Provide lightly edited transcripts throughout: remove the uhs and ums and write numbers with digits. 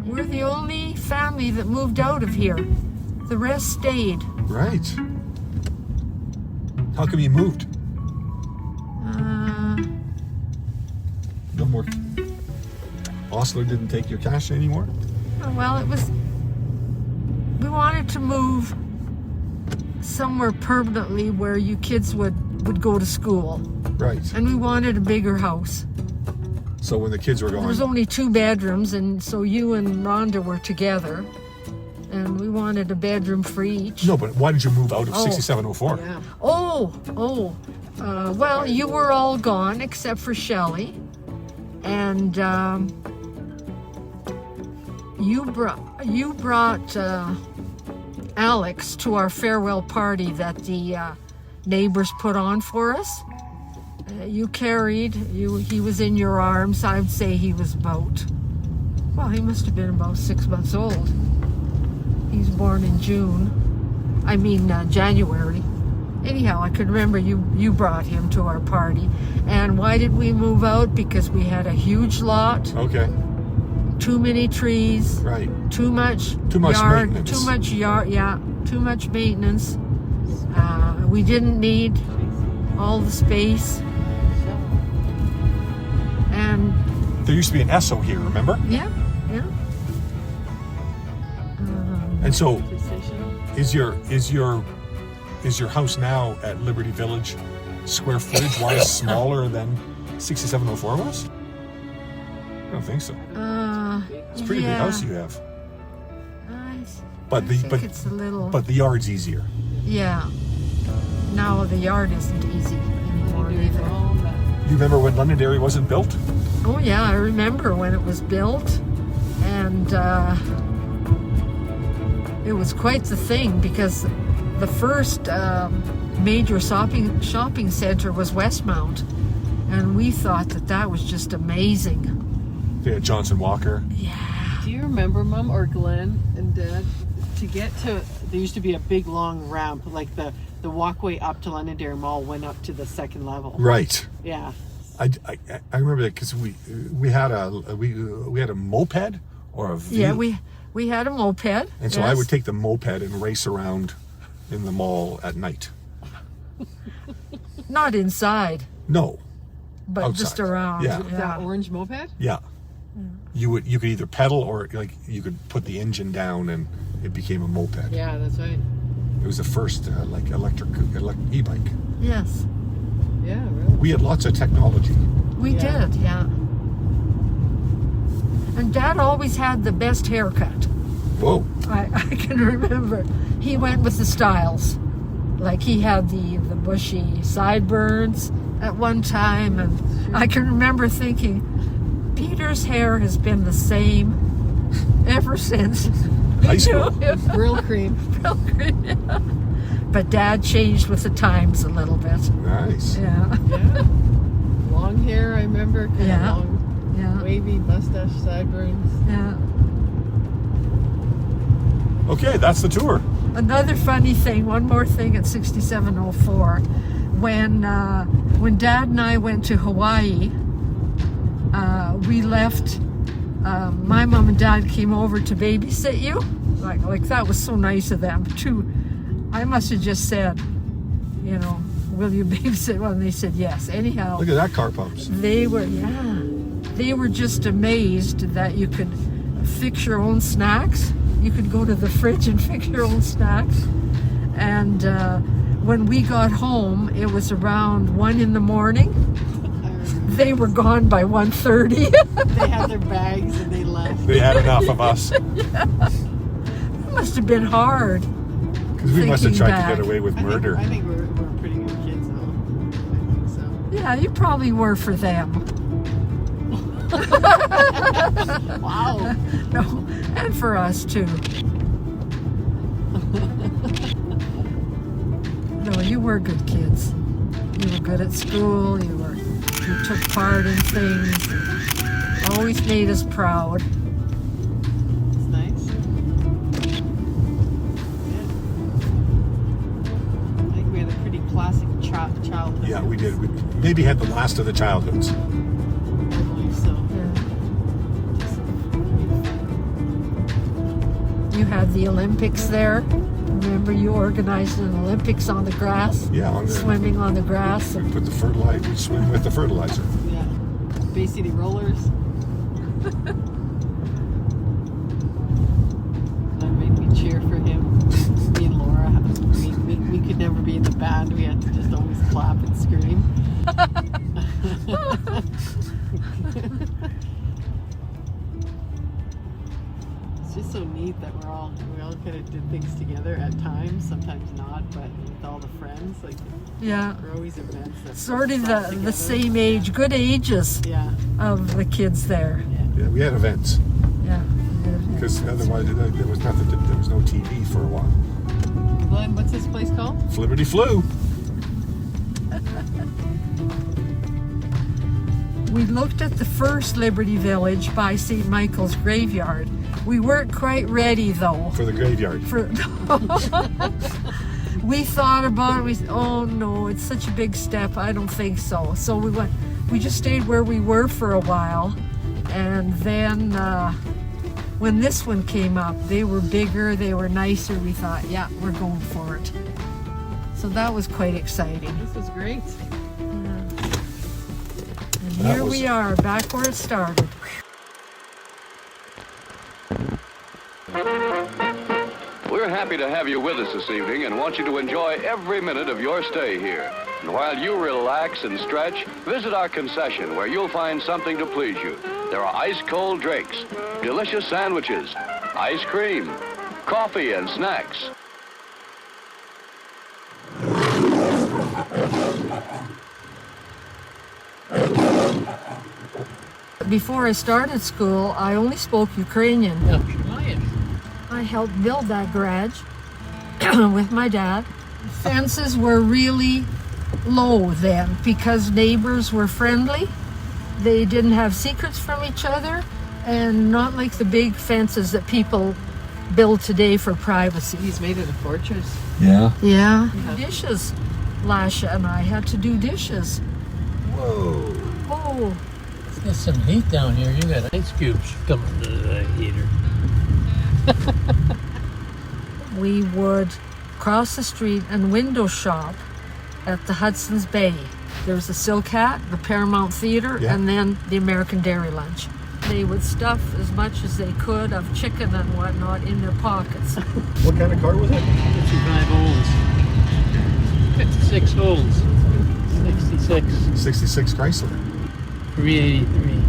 We're the only family that moved out of here. The rest stayed. Right. How come you moved? No more. Osler didn't take your cash anymore? Well, we wanted to move somewhere permanently where you kids would go to school. Right. And we wanted a bigger house. So when the kids were gone... There was only 2 bedrooms, and so you and Rhonda were together. And we wanted a bedroom for each. No, but why did you move out of 6704? Yeah. Well, you were all gone except for Shelley. And you brought Alex to our farewell party that the neighbors put on for us. He was in your arms. I would say he was he must have been about 6 months old. He's born in January. Anyhow, I could remember you brought him to our party. And why did we move out? Because we had a huge lot. Okay. Too many trees. Right. Too much yard. Maintenance. Too much yard. Yeah. Too much maintenance. We didn't need all the space. And there used to be an Esso here, remember? Yeah. And so, is your house now at Liberty Village square footage wise smaller than 6704 was? I don't think so. It's a pretty big house you have. But it's a little. But the yard's easier. Yeah. Now the yard isn't easy anymore either. You remember when Londonderry wasn't built? Oh yeah, I remember when it was built, and it was quite the thing because the first major shopping center was Westmount, and we thought that was just amazing. Yeah, Johnson Walker. Yeah. Do you remember, Mom or Glenn and Dad, to get to, there used to be a big long ramp, like the walkway up to Londonderry Mall went up to the second level. Right. Yeah. I remember that because we had a moped or a Yeah, we had a moped. And so I would take the moped and race around in the mall at night. Not inside. No. But outside. Just around. Yeah. That orange moped? Yeah. You could either pedal or you could put the engine down and it became a moped. Yeah, that's right. It was the first electric e-bike. Yes. Yeah, really. We had lots of technology. We did, yeah. And Dad always had the best haircut. Whoa. I can remember. He went with the styles. Like he had the bushy sideburns at one time, and I can remember thinking, Peter's hair has been the same ever since High school. Brill cream. Brill cream, yeah. But Dad changed with the times a little bit. Nice. Yeah. Yeah. Long hair, I remember. Yeah. Long, wavy mustache, sideburns. Yeah. Okay, that's the tour. Another funny thing, one more thing at 6704. When Dad and I went to Hawaii, we left. My mom and Dad came over to babysit you. Like that was so nice of them too. I must have just said, will you babysit? Well, and they said yes. Anyhow, Look at that car pumps. they were just amazed that you could fix your own snacks. You could go to the fridge and fix your own snacks. And when we got home, it was around 1 a.m. They were gone by 1:30. They had their bags and they left. They had enough of us. Yeah. It must have been hard. Because we must have tried back. to get away with murder. I think we're pretty good kids though. I think so. Yeah, you probably were for them. Wow. No, and for us too. No, you were good kids. You were good at school. You took part in things. Always made us proud. It's nice. did. We maybe had the last of the childhoods. I believe so. Yeah. You had the Olympics there. Remember, you organized an Olympics on the grass? Yeah, on the Swimming on the grass. We put the fertilizer. We swim with the fertilizer. Yeah. Bay City Rollers. That made me cheer for him. Me and Laura, we could never be in the band. We had to just always clap and scream. It's just so neat that we all kind of did things together at times, sometimes not, but with all the friends, like Yeah. there are always events that Sort of brought the together. same age, good ages Yeah. of the kids there. Yeah, we had events Yeah. because otherwise there was nothing. There was no TV for a while. Glenn, what's this place called? Liberty flew. We looked at the first Liberty Village by St. Michael's graveyard. We weren't quite ready though. For the graveyard. We thought about it. We said, oh no, it's such a big step. I don't think so. So we just stayed where we were for a while. And then when this one came up, they were bigger, they were nicer. We thought, yeah, we're going for it. So that was quite exciting. This was great. And That here was- we are, back where it started. We're happy to have you with us this evening and want you to enjoy every minute of your stay here. And while you relax and stretch, visit our concession where you'll find something to please you. There are ice-cold drinks, delicious sandwiches, ice cream, coffee, and snacks. Before I started school, I only spoke Ukrainian. I helped build that garage with my dad. Fences were really low then because neighbors were friendly. They didn't have secrets from each other, and not like the big fences that people build today for privacy. He's made it a fortress. Yeah. Yeah. Dishes. Lasha and I had to do dishes. Whoa. Oh, It's got some heat down here. You got ice cubes coming to the heater. we would cross the street and window shop at the Hudson's Bay. There was the Silk Hat, the Paramount Theater, Yeah. and then the American Dairy Lunch. They would stuff as much as they could of chicken and whatnot in their pockets. What kind of car was it? 55 holes. 56 holes. 66. 66 Chrysler. 383.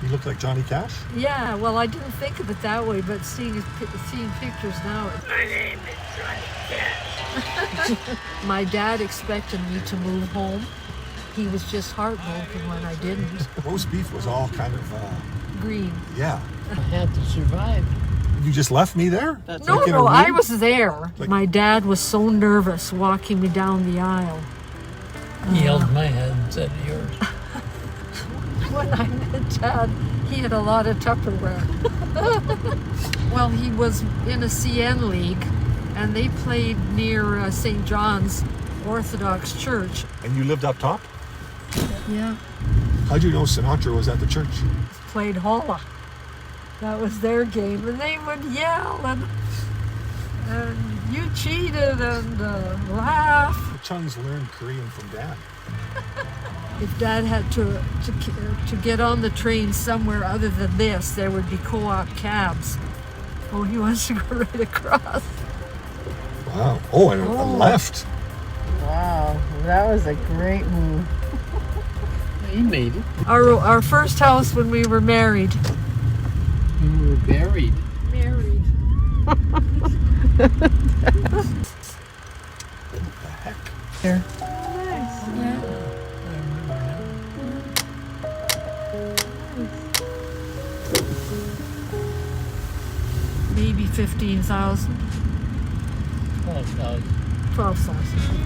You look like Johnny Cash. Yeah, well, I didn't think of it that way, but seeing pictures now, My name is Johnny Cash. my dad expected me to move home. He was just heartbroken when I didn't. Roast beef was all kind of, Green. yeah. I had to survive. You just left me there? That's No, Like in a no, I room? was there. Like- My dad was so nervous walking me down the aisle. He held my hand instead of yours. When I met Dad, he had a lot of Tupperware. Well, he was in a CN league, and they played near St. John's Orthodox Church. And you lived up top? Yeah. How'd you know Sinatra was at the church? Played holla. That was their game, and they would yell and you cheated and laugh. The Chungs learned Korean from Dad. If Dad had to get on the train somewhere other than this, there would be co-op cabs. Oh, he wants to go right across. Wow. Oh, and a left. Wow, that was a great move. He made it. Our first house when we were married. You were buried. Married. What the heck? Here. Yeah. I remember now. Maybe 15,000, 12,000. 12,000.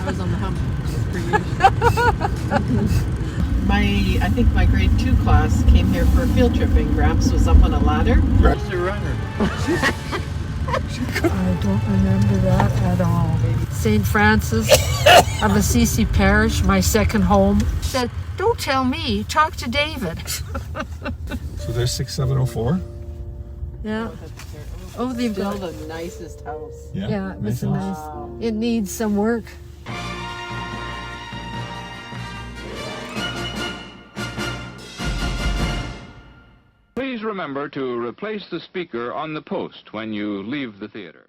I was on the hump for years. I think my grade 2 class came here for a field trip, and Gramps was up on a ladder. She's a runner. I don't remember that at all. St. Francis of Assisi Parish, my second home, said, "Don't tell me, talk to David." So there's 6704. Yeah. Oh, they've Still got. the nicest house. Yeah, it was a house. nice. It needs some work. Please remember to replace the speaker on the post when you leave the theater.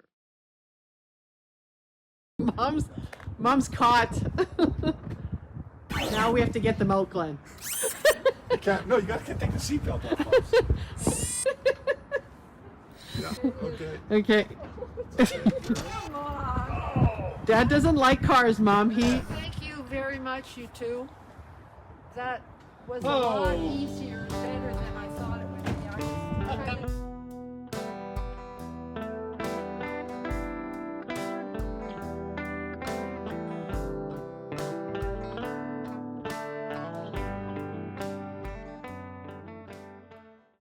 Mom's caught. Now we have to get them out, Glenn. You can't. No, you gotta take the seatbelt off. Yeah. Okay. Okay. Dad doesn't like cars, Mom. Thank you very much, you two. That was a lot easier and better than I thought it would be. I was trying to